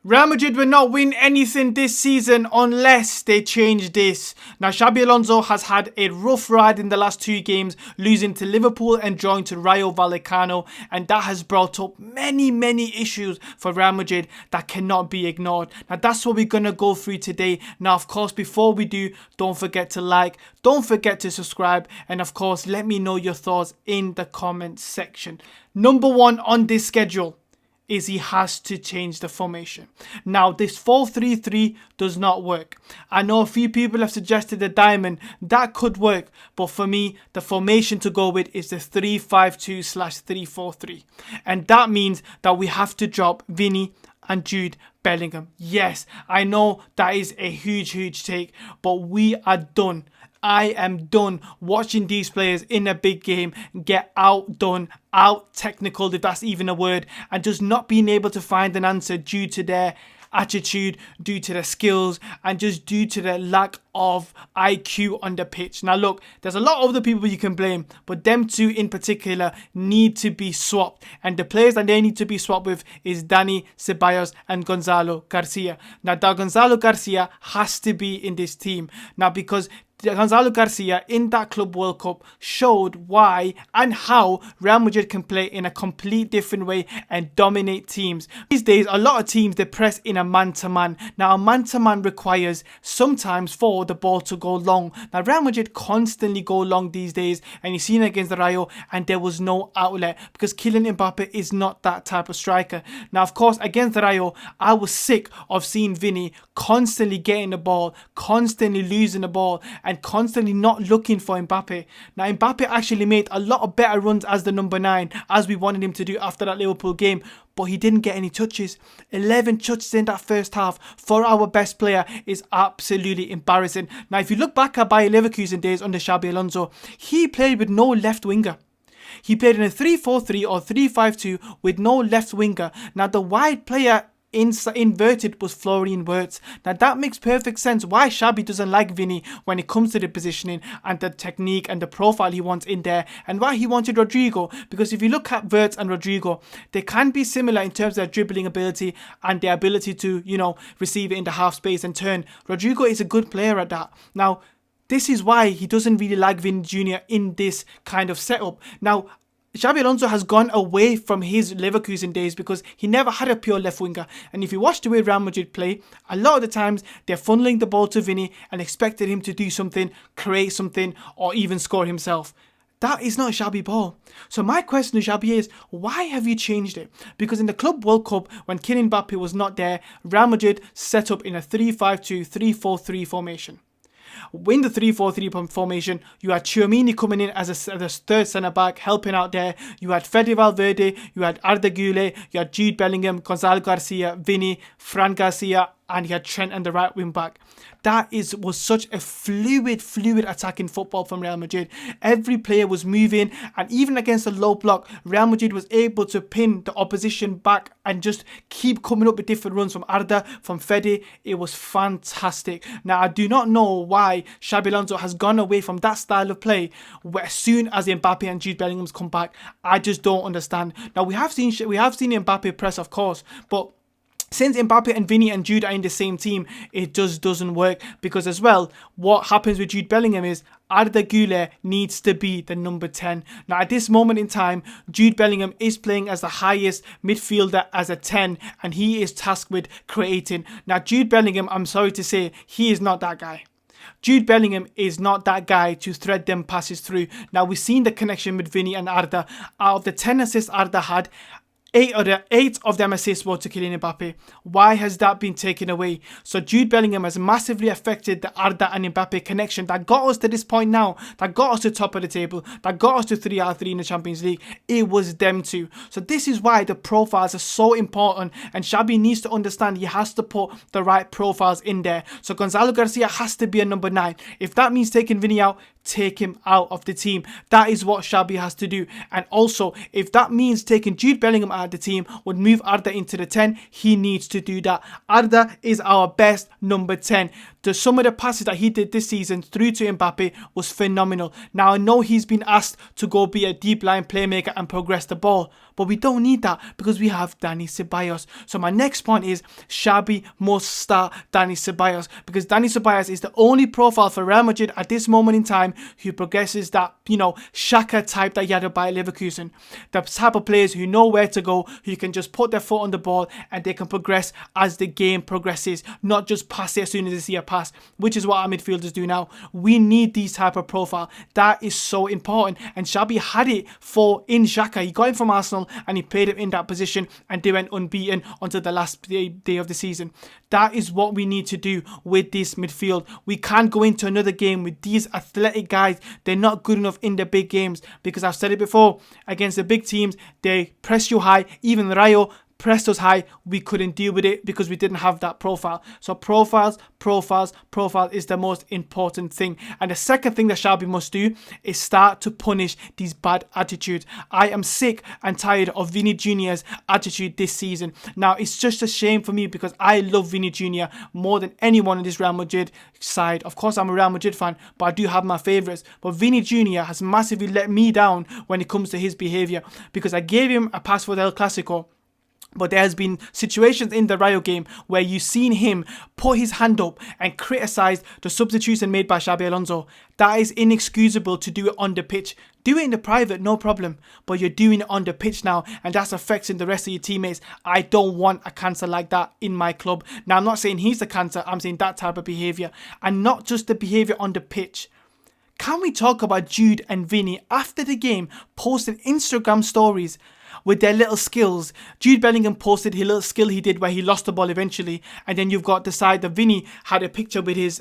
Real Madrid will not win anything this season unless they change this. Now, Xabi Alonso has had a rough ride in the last 2 games, losing to Liverpool and drawing to Rayo Vallecano, and that has brought up many issues for Real Madrid that cannot be ignored. Now, that's what we're going to go through today. Now, of course, before we do, don't forget to like, don't forget to subscribe, and of course, let me know your thoughts in the comment section. Number 1 on this schedule is he has to change the formation. Now, this 4-3-3 does not work. I know a few people have suggested a diamond. That could work. But for me, the formation to go with is the 3-5-2/3-4-3. And that means that we have to drop Vini and Jude Bellingham. Yes, I know that is a huge take. But we are done. I am done watching these players in a big game get outdone, out technical, if that's even a word, and just not being able to find an answer due to their attitude, due to their skills, and just due to their lack of IQ on the pitch. Now look, there's a lot of other people you can blame, but them two in particular need to be swapped, and the players that they need to be swapped with is Dani Ceballos and Gonzalo Garcia. Now that Gonzalo Garcia has to be in this team now, because Gonzalo Garcia in that Club World Cup showed why and how Real Madrid can play in a complete different way and dominate teams. These days, a lot of teams, they press in a man-to-man. Now, a man-to-man requires sometimes for the ball to go long. Now, Real Madrid constantly go long these days, and you've seen it against the Rayo, and there was no outlet because Kylian Mbappé is not that type of striker. Now, of course, against the Rayo, I was sick of seeing Vini constantly getting the ball, constantly losing the ball, and constantly not looking for Mbappé. Now, Mbappé actually made a lot of better runs as the number 9, as we wanted him to do after that Liverpool game, but he didn't get any touches. 11 touches in that first half for our best player is absolutely embarrassing. Now, if you look back at Bayer Leverkusen days under Xabi Alonso, he played with no left winger. He played in a 3-4-3 or 3-5-2 with no left winger. Now, the wide player inverted was Florian Wirtz. Now that makes perfect sense why Xabi doesn't like Vini when it comes to the positioning and the technique and the profile he wants in there, and why he wanted Rodrigo, because if you look at Wirtz and Rodrigo, they can be similar in terms of their dribbling ability and their ability to, receive it in the half space and turn. Rodrigo is a good player at that. Now, this is why he doesn't really like Vini Jr. in this kind of setup. Now, Xabi Alonso has gone away from his Leverkusen days because he never had a pure left winger. And if you watch the way Real Madrid play, a lot of the times they're funneling the ball to Vini and expected him to do something, create something, or even score himself. That is not Xabi ball. So my question to Xabi is, why have you changed it? Because in the Club World Cup, when Kylian Mbappé was not there, Real Madrid set up in a 3-5-2, 3-4-3 formation. In the 3-4-3 formation, you had Tchouaméni coming in as a third centre-back, helping out there. You had Fede Valverde, you had Arda Güler, you had Jude Bellingham, Gonzalo Garcia, Vini, Fran Garcia, and you had Trent and the right wing back. That was such a fluid attacking football from Real Madrid. Every player was moving, and even against a low block, Real Madrid was able to pin the opposition back and just keep coming up with different runs from Arda, from Fede. It was fantastic. Now, I do not know why Xabi Alonso has gone away from that style of play as soon as Mbappé and Jude Bellingham's come back. I just don't understand. Now, we have seen Mbappé press, of course, but since Mbappé and Vini and Jude are in the same team, it just doesn't work, because as well, what happens with Jude Bellingham is Arda Güler needs to be the number 10. Now, at this moment in time, Jude Bellingham is playing as the highest midfielder as a 10, and he is tasked with creating. Now, Jude Bellingham, I'm sorry to say, he is not that guy. Jude Bellingham is not that guy to thread them passes through. Now, we've seen the connection with Vini and Arda. Out of the 10 assists Arda had, 8 of them assists were to Kylian Mbappé. Why has that been taken away? So Jude Bellingham has massively affected the Arda and Mbappé connection that got us to this point now, that got us to top of the table, that got us to 3 out of 3 in the Champions League. It was them two. So this is why the profiles are so important, and Xabi needs to understand he has to put the right profiles in there. So Gonzalo Garcia has to be a number 9. If that means taking Vini out, take him out of the team. That is what Xabi has to do. And also, if that means taking Jude Bellingham out of the team, would move Arda into the 10, he needs to do that. Arda is our best number 10. some of the passes that he did this season through to Mbappe was phenomenal. Now, I know he's been asked to go be a deep line playmaker and progress the ball, but we don't need that because we have Dani Ceballos. So my next point is Xabi must start Dani Ceballos, because Dani Ceballos is the only profile for Real Madrid at this moment in time who progresses that, Xhaka type that you had by Leverkusen. The type of players who know where to go, who can just put their foot on the ball and they can progress as the game progresses, not just pass it as soon as they see a pass, which is what our midfielders do now. We need these type of profile. That is so important, and Xabi had it in Xhaka. He got him from Arsenal and he played him in that position, and they went unbeaten until the last day of the season. That is what we need to do with this midfield. We can't go into another game with these athletic guys. They're not good enough in the big games, because I've said it before, against the big teams, they press you high. Even Rayo pressed us high. We couldn't deal with it because we didn't have that profile. So profile is the most important thing. And the second thing that Xabi must do is start to punish these bad attitudes. I am sick and tired of Vini Jr.'s attitude this season. Now, it's just a shame for me because I love Vini Jr. more than anyone on this Real Madrid side. Of course, I'm a Real Madrid fan, but I do have my favourites. But Vini Jr. has massively let me down when it comes to his behaviour, because I gave him a pass for the El Clasico. But there has been situations in the Rayo game where you've seen him put his hand up and criticise the substitution made by Xabi Alonso. That is inexcusable to do it on the pitch. Do it in the private, no problem. But you're doing it on the pitch now, and that's affecting the rest of your teammates. I don't want a cancer like that in my club. Now, I'm not saying he's the cancer. I'm saying that type of behaviour. And not just the behaviour on the pitch. Can we talk about Jude and Vini after the game posting Instagram stories with their little skills? Jude Bellingham posted his little skill he did where he lost the ball eventually, and then you've got the side that Vini had a picture with his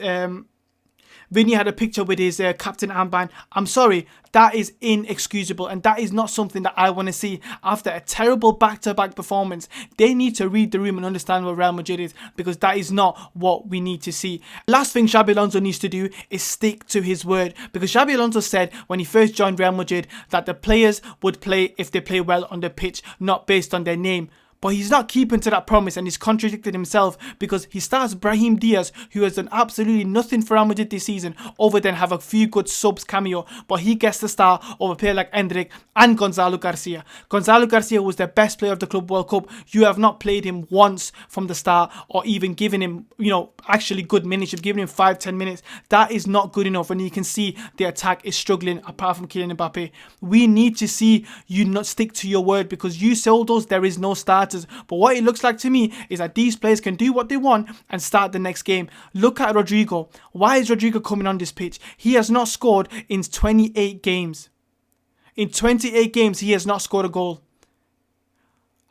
captain armband. I'm sorry, that is inexcusable, and that is not something that I want to see after a terrible back-to-back performance. They need to read the room and understand what Real Madrid is, because that is not what we need to see. Last thing Xabi Alonso needs to do is stick to his word, because Xabi Alonso said when he first joined Real Madrid that the players would play if they play well on the pitch, not based on their name. But he's not keeping to that promise, and he's contradicted himself, because he starts Brahim Diaz, who has done absolutely nothing for Real Madrid this season other than have a few good subs cameo. But he gets the start over a player like Endrick and Gonzalo Garcia. Gonzalo Garcia was the best player of the Club World Cup. You have not played him once from the start, or even given him, actually good minutes. You've given him 5-10 minutes. That is not good enough, and you can see the attack is struggling apart from Kylian Mbappé. We need to see you not stick to your word, because you sold us there is no starters. But what it looks like to me is that these players can do what they want and start the next game. Look at Rodrigo. Why is Rodrigo coming on this pitch? He has not scored in 28 games. In 28 games, he has not scored a goal.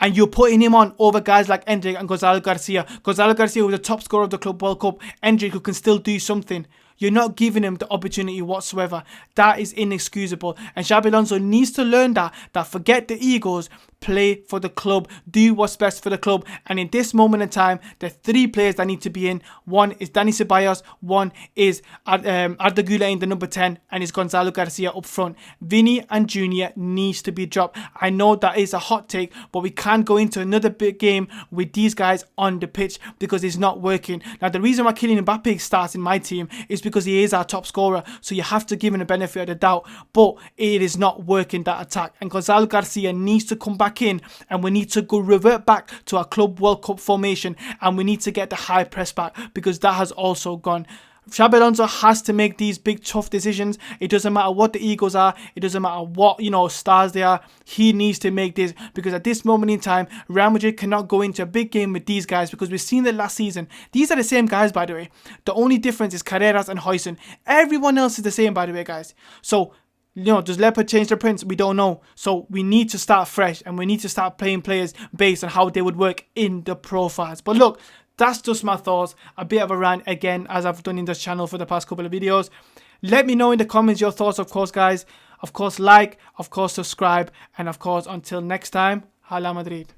And you're putting him on over guys like Endrick and Gonzalo Garcia. Gonzalo Garcia was the top scorer of the Club World Cup. Endrick, who can still do something. You're not giving him the opportunity whatsoever. That is inexcusable. And Xabi Alonso needs to learn that forget the egos, play for the club, do what's best for the club. And in this moment in time, the three players that need to be in, one is Dani Ceballos, one is Arda Güler in the number 10, and is Gonzalo Garcia up front. Vini and Junior needs to be dropped. I know that is a hot take, but we can't go into another big game with these guys on the pitch, because it's not working. Now, the reason why Kylian Mbappé starts in my team is because he is our top scorer, so you have to give him the benefit of the doubt, but it is not working, that attack. And Gonzalo Garcia needs to come back in, and we need to revert back to our Club World Cup formation, and we need to get the high press back, because that has also gone. Xabi Alonso has to make these big tough decisions. It doesn't matter what the egos are. It doesn't matter what stars they are. He needs to make this, because at this moment in time, Real Madrid cannot go into a big game with these guys, because we've seen it last season. These are the same guys, by the way. The only difference is Carreras and Huijsen. Everyone else is the same, by the way, guys. So, does Leopard change the prince? We don't know. So we need to start fresh, and we need to start playing players based on how they would work in the profiles. But look, that's just my thoughts. A bit of a rant again, as I've done in this channel for the past couple of videos. Let me know in the comments your thoughts, of course, guys. Of course, like, of course, subscribe. And of course, until next time, Hala Madrid.